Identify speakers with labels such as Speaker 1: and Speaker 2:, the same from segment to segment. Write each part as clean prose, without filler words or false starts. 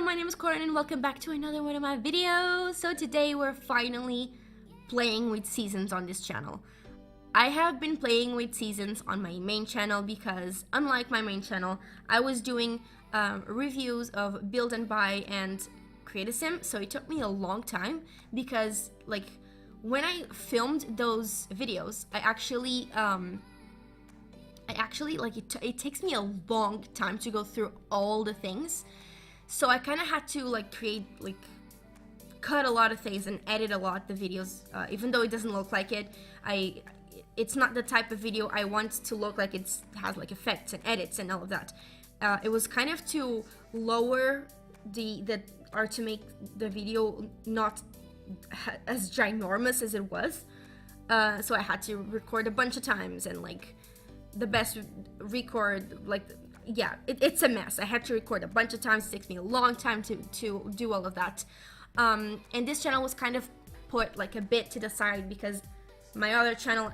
Speaker 1: my name is Korine and welcome back to another one of my videos. So today we're finally playing with seasons on this channel. I have been playing with seasons on my main channel because unlike my main channel, I was doing reviews of build and buy and create a sim. So it took me a long time because like when I filmed those videos, I actually like it takes me a long time to go through all the things. So I kind of had to like cut a lot of things and edit a lot the videos, even though it doesn't look like it. It's not the type of video I want to look like. It has like effects and edits and all of that. It was kind of to lower or to make the video not as ginormous as it was. So I had to record a bunch of times and like the best record, like yeah, it's a mess. I had to record a bunch of times. It takes me a long time to do all of that. And this channel was kind of put like a bit to the side because my other channel,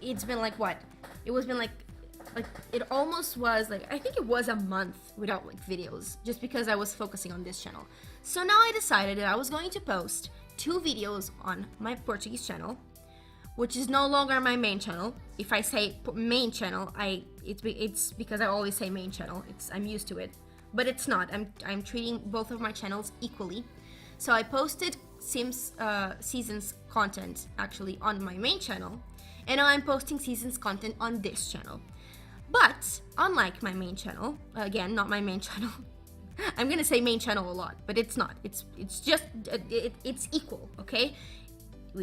Speaker 1: it's been like what? It almost was like, I think it was a month without like videos just because I was focusing on this channel. So now I decided that I was going to post 2 videos on my Portuguese channel, which is no longer my main channel. If I say main channel, it's because I always say main channel. I'm used to it, but it's not. I'm treating both of my channels equally. So I posted Sims seasons content actually on my main channel, and now I'm posting seasons content on this channel. But unlike my main channel, again, not my main channel. I'm gonna say main channel a lot, but it's not. It's just it's equal, okay?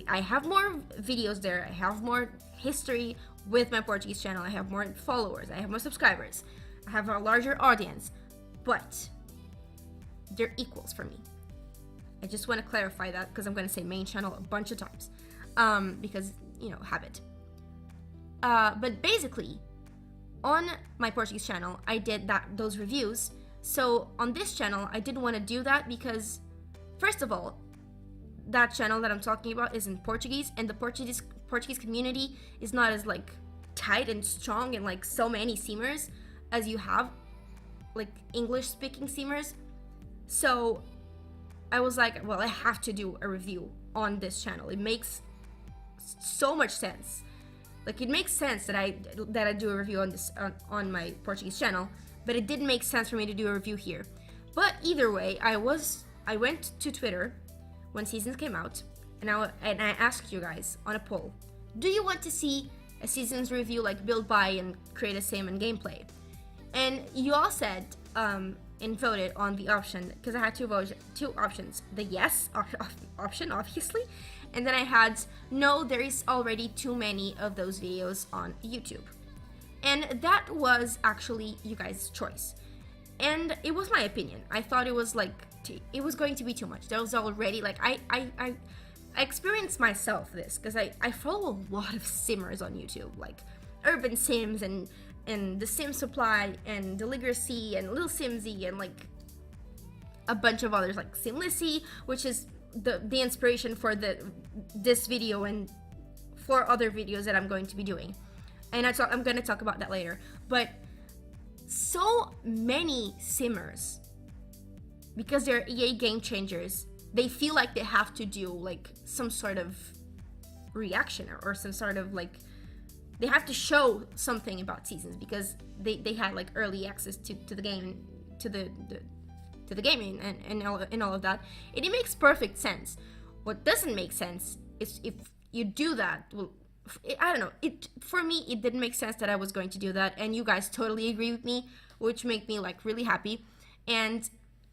Speaker 1: I have more videos there. I have more history with my Portuguese channel. I have more followers. I have more subscribers. I have a larger audience, but they're equals for me. I just want to clarify that because I'm going to say main channel a bunch of times because, you know, habit. But basically, on my Portuguese channel, I did those reviews. So on this channel, I didn't want to do that because, first of all, that channel that I'm talking about is in Portuguese, and the Portuguese community is not as like tight and strong and like so many simmers as you have like English speaking simmers. So I was like, well, I have to do a review on this channel. It makes so much sense. Like it makes sense that I do a review on this on my Portuguese channel, but it didn't make sense for me to do a review here. But either way, I went to Twitter when seasons came out, and I asked you guys on a poll, do you want to see a seasons review like build, buy, and create a sim and gameplay? And you all said and voted on the option, because I had two options, the yes option obviously, and then I had no, there is already too many of those videos on YouTube. And that was actually you guys' choice, and it was my opinion. I thought it was like it was going to be too much. There was already like I experienced myself this because I follow a lot of simmers on YouTube, like Urban Sims and The Sim Supply and Deligracy and Little Simsy and like a bunch of others like Simlissy, which is the inspiration for this video and for other videos that I'm going to be doing. And I'm going to talk about that later. But so many simmers, because they're EA game changers, they feel like they have to do like some sort of reaction or some sort of like they have to show something about seasons because they had like early access to the game, to the gaming and all of that. And it makes perfect sense. What doesn't make sense is if you do that. Well, I don't know. For me, it didn't make sense that I was going to do that, and you guys totally agree with me, which made me like really happy. And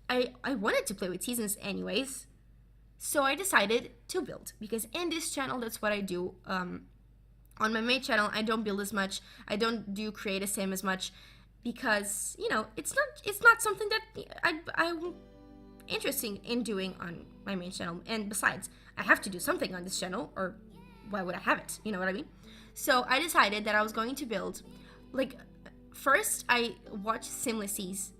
Speaker 1: I wanted to play with seasons anyways, so I decided to build, because in this channel, that's what I do. On my main channel, I don't build as much. I don't do create a sim as much because, you know, it's not something that I'm interested in doing on my main channel. And besides, I have to do something on this channel, or why would I have it? You know what I mean? So I decided that I was going to build, like, first I watched Simlissy's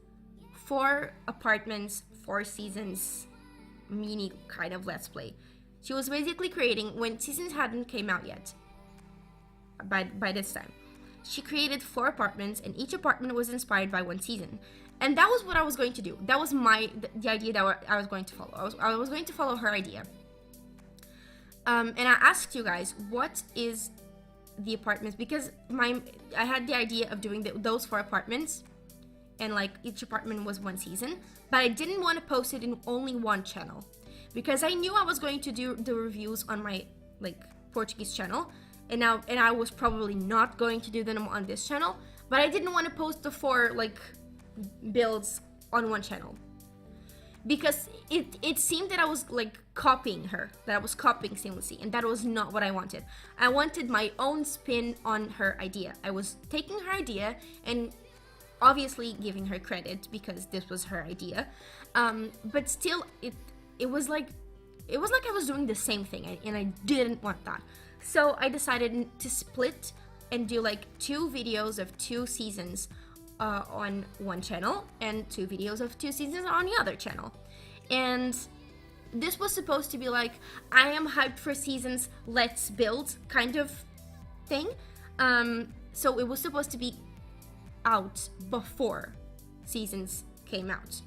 Speaker 1: 4 apartments, 4 seasons mini kind of let's play. She was basically creating, when seasons hadn't came out yet, by this time, she created 4 apartments, and each apartment was inspired by one season. And that was what I was going to do. That was the idea that I was going to follow. I was going to follow her idea. And I asked you guys, what is the apartments? Because I had the idea of doing those 4 apartments, and like each apartment was 1 season, but I didn't want to post it in only one channel, because I knew I was going to do the reviews on my like Portuguese channel, and I was probably not going to do them on this channel, but I didn't want to post the 4 like builds on one channel, because it seemed that I was like copying her, that I was copying Seamlessly, and that was not what I wanted. I wanted my own spin on her idea. I was taking her idea and obviously giving her credit because this was her idea, but still it was like I was doing the same thing, and I didn't want that. So I decided to split and do like 2 videos of 2 seasons on one channel and 2 videos of 2 seasons on the other channel. And this was supposed to be like, I am hyped for seasons, let's build kind of thing. So it was supposed to be out before seasons came out,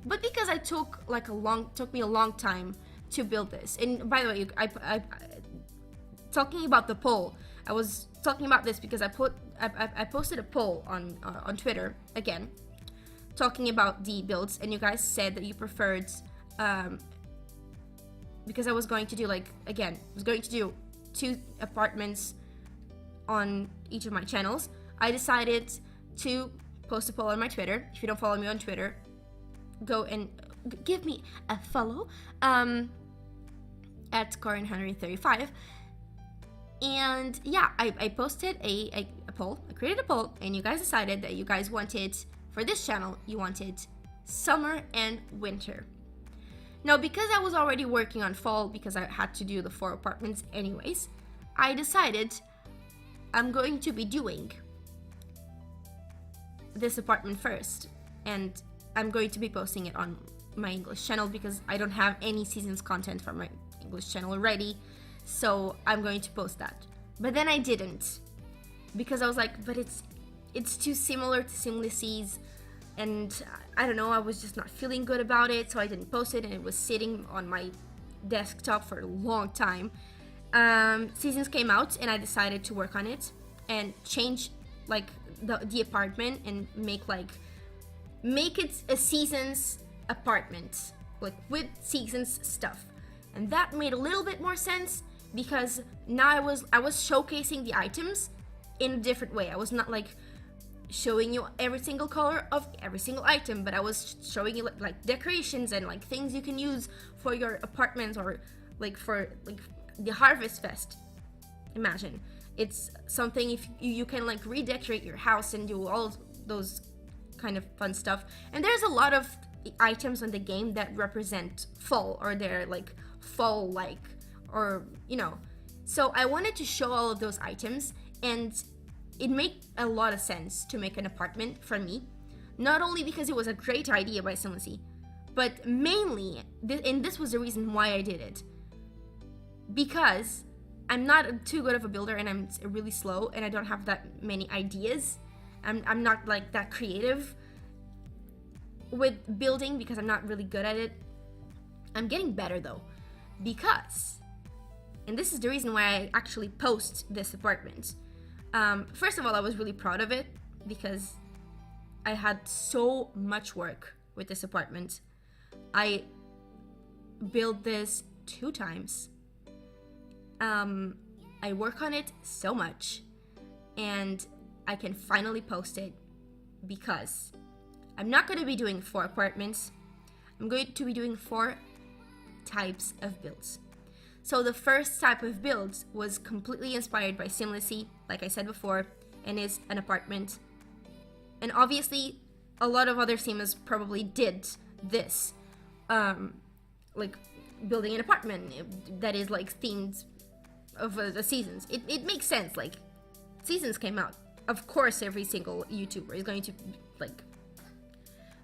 Speaker 1: but because I took me a long time to build this. And by the way, I talking about the poll, I was talking about this because I posted a poll on Twitter again, talking about the builds, and you guys said that you preferred, because I was going to do I was going to do 2 apartments on each of my channels. I decided to post a poll on my Twitter. If you don't follow me on Twitter, go and give me a follow at Korine135. And yeah, I posted a poll. I created a poll, and you guys decided that you guys wanted, for this channel, you wanted summer and winter. Now, because I was already working on fall, because I had to do the 4 apartments anyways, I decided I'm going to be doing this apartment first, and I'm going to be posting it on my English channel because I don't have any seasons content from my English channel already, so I'm going to post that. But then I didn't, because I was like, but it's too similar to Seamlessly's, and I don't know, I was just not feeling good about it, so I didn't post it, and it was sitting on my desktop for a long time. Seasons came out, and I decided to work on it and change like the apartment and make it a seasons apartment, like with seasons stuff. And that made a little bit more sense, because now I was showcasing the items in a different way. I was not like showing you every single color of every single item, but I was showing you like decorations and like things you can use for your apartments, or like for like the Harvest Fest. Imagine it's something if you can like redecorate your house and do all those kind of fun stuff. And there's a lot of items in the game that represent fall, or they're like fall like, or you know. So I wanted to show all of those items, and it made a lot of sense to make an apartment for me, not only because it was a great idea by Seamlessly, but mainly, and this was the reason why I did it, because I'm not too good of a builder, and I'm really slow, and I don't have that many ideas. I'm not like that creative with building because I'm not really good at it. I'm getting better though, because, and this is the reason why I actually post this apartment. First of all, I was really proud of it because I had so much work with this apartment. I built this 2 times. I work on it so much, and I can finally post it because I'm not going to be doing 4 apartments. I'm going to be doing 4 types of builds. So the first type of builds was completely inspired by Seamlessly, like I said before, and is an apartment. And obviously, a lot of other Seamers probably did this, like building an apartment that is like themed of the seasons. It makes sense. Like, seasons came out. Of course, every single YouTuber is going to like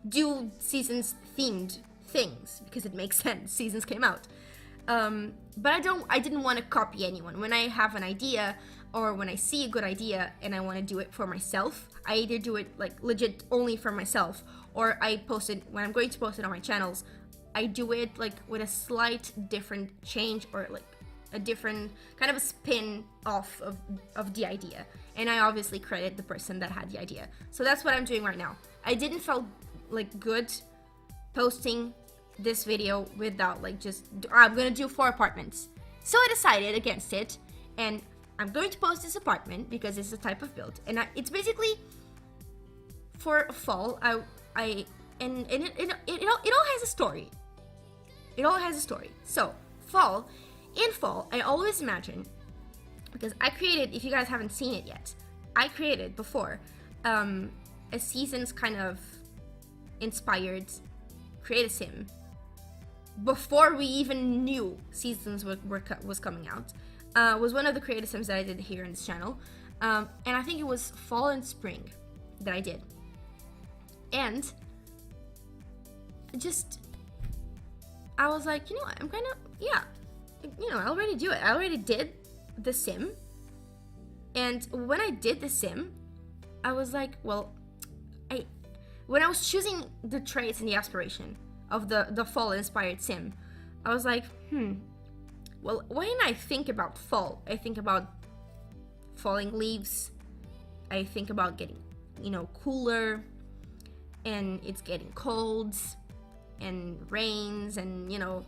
Speaker 1: do seasons themed things because it makes sense. Seasons came out. But I didn't want to copy anyone. When I have an idea, or when I see a good idea and I want to do it for myself, I either do it like legit only for myself, or I post it when I'm going to post it on my channels, I do it like with a slight different change, or like a different kind of a spin off of the idea. And I obviously credit the person that had the idea. So that's what I'm doing right now. I didn't feel like good posting this video without like just, I'm gonna do 4 apartments. So I decided against it, and I'm going to post this apartment because it's a type of build, and it's basically for fall. It all has a story. It all has a story. So in fall, I always imagine, because I created, if you guys haven't seen it yet, I created before a seasons kind of inspired create a sim before we even knew seasons was coming out. Was one of the creative sims that I did here in this channel, and I think it was fall and spring that I did, and just I was like, you know what, I'm kind of, yeah, you know, I already do it. I already did the sim, and when I did the sim, I was like, well, when I was choosing the traits and the aspiration of the fall inspired sim, I was like, well, when I think about fall, I think about falling leaves. I think about getting, you know, cooler, and it's getting cold and rains, and you know,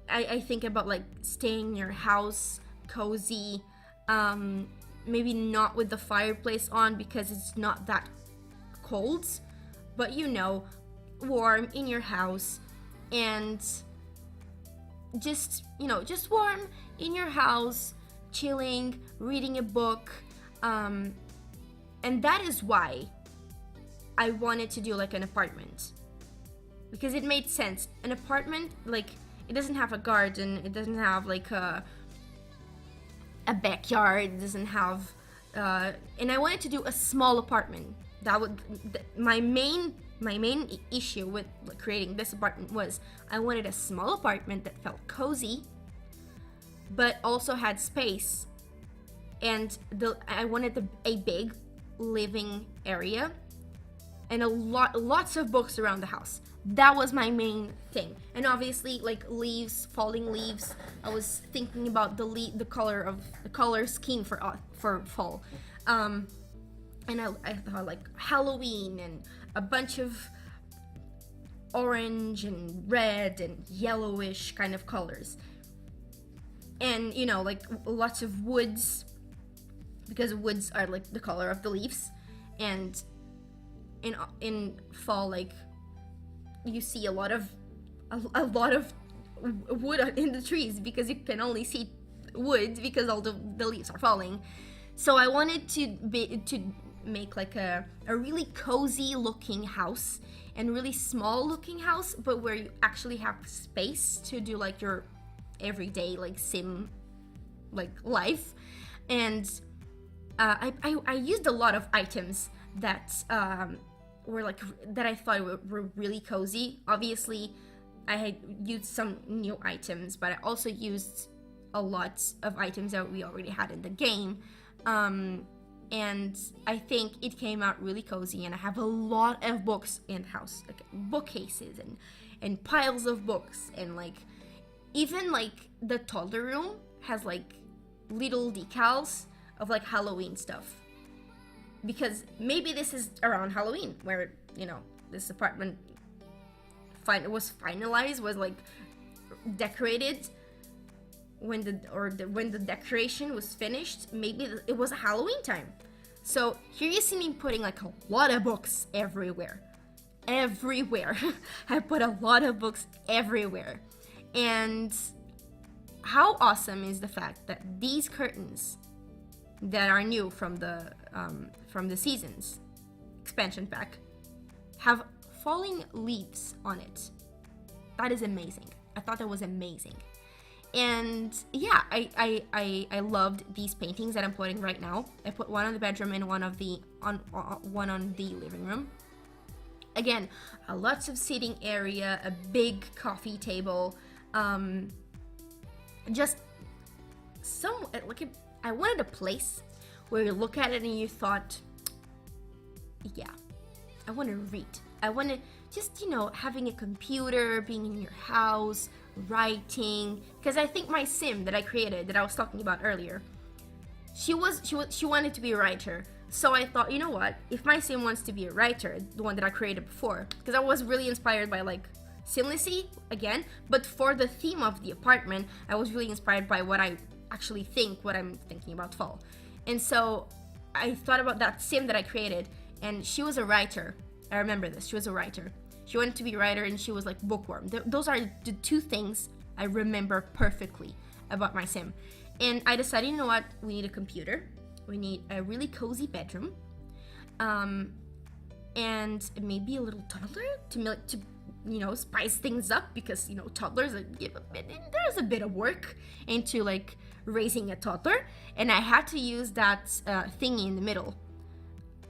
Speaker 1: I think about like staying in your house, cozy, maybe not with the fireplace on because it's not that cold, but you know, warm in your house, and just, you know, just warm in your house, chilling, reading a book, and that is why I wanted to do like an apartment, because it made sense. An apartment, like, it doesn't have a garden, it doesn't have like a backyard, it doesn't have and I wanted to do a small apartment. That would, my main issue with creating this apartment was I wanted a small apartment that felt cozy but also had space, and I wanted a big living area and lots of books around the house. That was my main thing. And obviously, like leaves, falling leaves, I was thinking about the color scheme for fall. And I thought like Halloween and a bunch of orange and red and yellowish kind of colors. And, you know, like lots of woods, because woods are like the color of the leaves. And in fall, like, you see a lot of wood in the trees because you can only see wood because all the leaves are falling. So I wanted to make like a really cozy looking house, and really small looking house, but where you actually have space to do like your everyday like sim like life. And I used a lot of items that were like, that I thought were really cozy. Obviously I had used some new items, but I also used a lot of items that we already had in the game. And I think it came out really cozy, and I have a lot of books in the house, like bookcases and piles of books, and like even like the toddler room has like little decals of like Halloween stuff, because maybe this is around Halloween where, you know, this apartment was finalized, was like decorated when the decoration was finished. Maybe it was a Halloween time. So here you see me putting like a lot of books everywhere. I put a lot of books everywhere. And how awesome is the fact that these curtains that are new from the seasons expansion pack have falling leaves on it. That is amazing. I thought that was amazing. And yeah, I loved these paintings that I'm putting right now. I put one on the bedroom and one on the living room. Again, lots of seating area, a big coffee table, just some like I wanted a place where you look at it and you thought, yeah, I want to read. I want to just, you know, having a computer, being in your house, writing. Because I think my sim that I created, that I was talking about earlier, she wanted to be a writer. So I thought, you know what? If my sim wants to be a writer, the one that I created before, because I was really inspired by like Simlicy again, but for the theme of the apartment, I was really inspired by what I actually think, what I'm thinking about fall. And so I thought about that sim that I created, and she was a writer. I remember this. She was a writer. She wanted to be a writer, and she was like bookworm. Those are the two things I remember perfectly about my sim. And I decided, you know what? We need a computer. We need a really cozy bedroom, and maybe a little toddler to you know, spice things up, because, you know, toddlers there's a bit of work into like raising a toddler. And I had to use that thingy in the middle,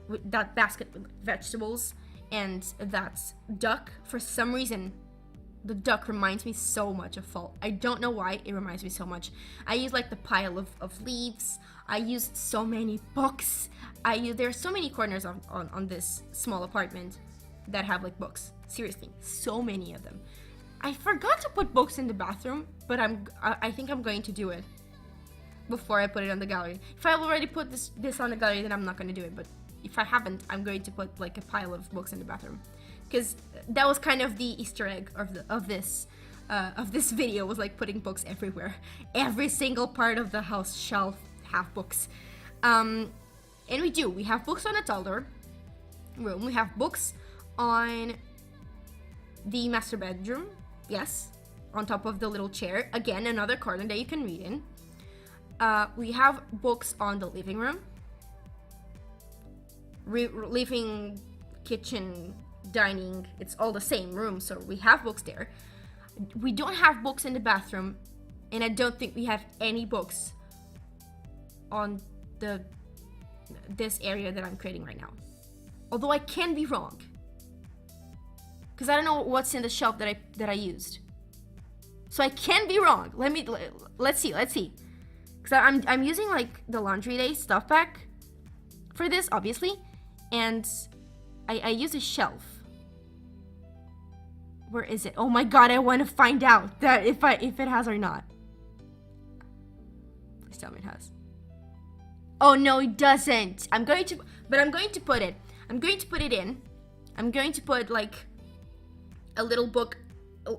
Speaker 1: with that basket with vegetables and that duck. For some reason, the duck reminds me so much of fall. I don't know why it reminds me so much. I use like the pile of leaves. I use so many books. There are so many corners on this small apartment that have like books. Seriously, so many of them. I forgot to put books in the bathroom, but I think I'm going to do it before I put it on the gallery. If I've already put this on the gallery, then I'm not going to do it. But if I haven't, I'm going to put like a pile of books in the bathroom, because that was kind of the Easter egg of this video, was like putting books everywhere. Every single part of the house shall have books, and we have books on the toddler room. We have books on the master bedroom, yes, on top of the little chair. Again, another corner that you can read in. We have books on the living room, living, kitchen, dining. It's all the same room, so we have books there. We don't have books in the bathroom, and I don't think we have any books on this area that I'm creating right now. Although I can be wrong, because I don't know what's in the shelf that I used. So I can be wrong. Let's see. Because I'm using like the laundry day stuff pack for this, obviously, and I use a shelf. Where is it? Oh my god, I want to find out that if it has or not. Please tell me it has. Oh no, it doesn't. I'm going to put it. I'm going to put it in. I'm going to put like a little book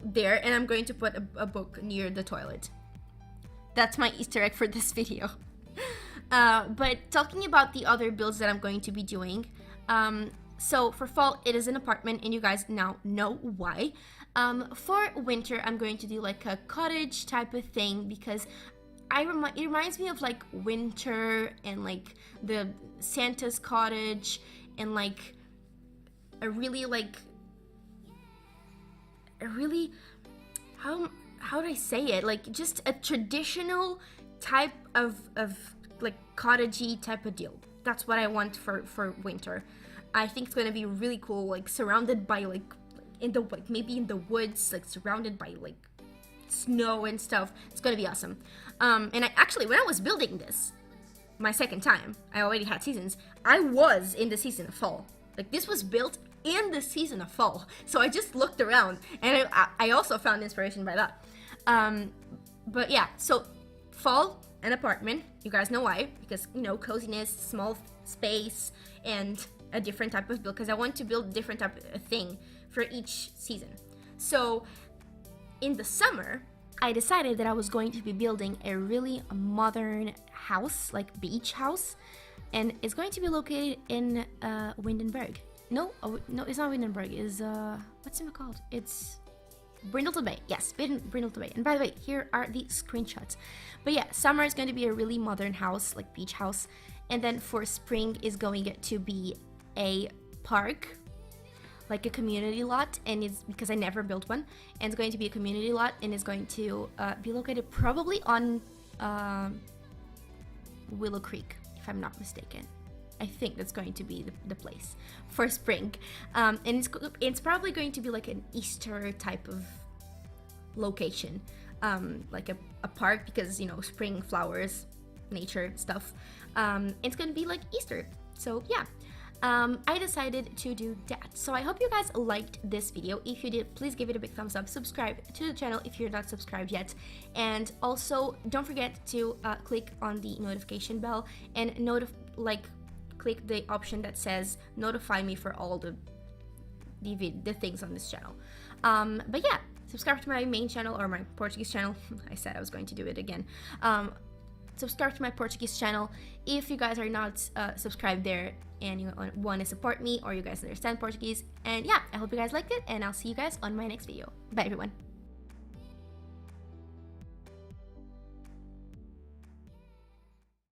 Speaker 1: there, and I'm going to put a book near the toilet. That's my Easter egg for this video. But talking about the other builds that I'm going to be doing, so for fall it is an apartment, and you guys now know why. For winter I'm going to do like a cottage type of thing, because it reminds me of like winter and like the Santa's cottage, and like a really how do I say it? Like just a traditional type of like cottagey type of deal. That's what I want for winter. I think it's gonna be really cool, like surrounded by maybe in the woods, like surrounded by like snow and stuff. It's gonna be awesome. And I actually, when I was building this, my second time, I already had seasons. I was in the season of fall. Like this was built in the season of fall. So I just looked around, and I also found inspiration by that. But yeah, so fall, an apartment. You guys know why? Because, you know, coziness, small space, and a different type of build, because I want to build a different type of thing for each season. So in the summer, I decided that I was going to be building a really modern house, like beach house, and it's going to be located in Windenburg. No, it's not Windenburg. It's what's it called? It's Brindleton Bay. Yes, Brindleton Bay. And by the way, here are the screenshots. But yeah, summer is going to be a really modern house, like beach house, and then for spring is going to be a park, like a community lot, and it's because I never built one, and it's going to be a community lot, and it's going to be located probably on Willow Creek, if I'm not mistaken. I think that's going to be the place for spring, and it's probably going to be like an Easter type of location, like a park, because, you know, spring flowers, nature stuff. It's going to be like Easter, so yeah. I decided to do that. So I hope you guys liked this video. If you did, please give it a big thumbs up, subscribe to the channel if you're not subscribed yet, and also don't forget to click on the notification bell and click the option that says notify me for all the things on this channel. But yeah, subscribe to my main channel, or my Portuguese channel. I said I was going to do it again. Subscribe to my Portuguese channel if you guys are not subscribed there and you want to support me, or you guys understand Portuguese. And yeah, I hope you guys liked it, and I'll see you guys on my next video. Bye everyone.